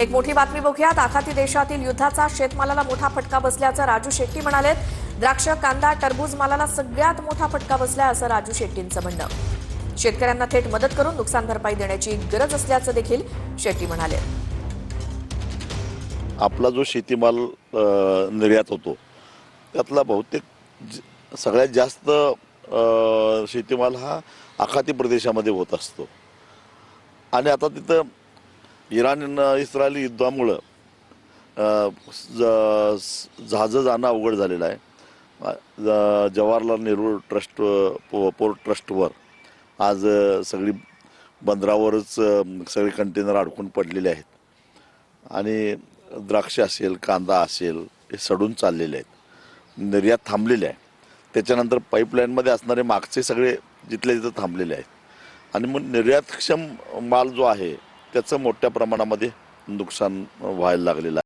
एक मोठी बातमी बघूयात। आखाती देशातील युद्धाचा शेतमालाला मोठा फटका बसल्याचं राजू शेट्टी म्हणाले। द्राक्ष, कांदा, टरबूज मालाला सगळ्यात मोठा फटका बसलाय असं राजू शेट्टींचं म्हणणं। शेतकऱ्यांना थेट मदत करून नुकसान भरपाई देण्याची गरज असल्याचं देखील शेट्टी म्हणाले। आपला जो शेतीमाल निर्यात होतो त्यातला बहुतेक सगळ्यात जास्त शेतीमाल हा आखाती प्रदेशामध्ये होत असतो आणि आता तिथं इराण इस्रायली युद्धामुळं जहाजं जाणं अवघड झालेलं आहे। जवाहरलाल नेहरू पोर्ट ट्रस्टवर आज सगळी बंदरावरच सगळे कंटेनर अडकून पडलेले आहेत आणि द्राक्ष असेल, कांदा असेल, हे सडून चाललेले आहेत, निर्यात थांबलेले आहे। त्याच्यानंतर पाईपलाईनमध्ये असणारे मागचे सगळे जिथले तिथं थांबलेले आहेत आणि मग निर्यातक्षम माल जो आहे त्याचं मोठ्या प्रमाणामध्ये नुकसान व्हायला लागलेलं आहे।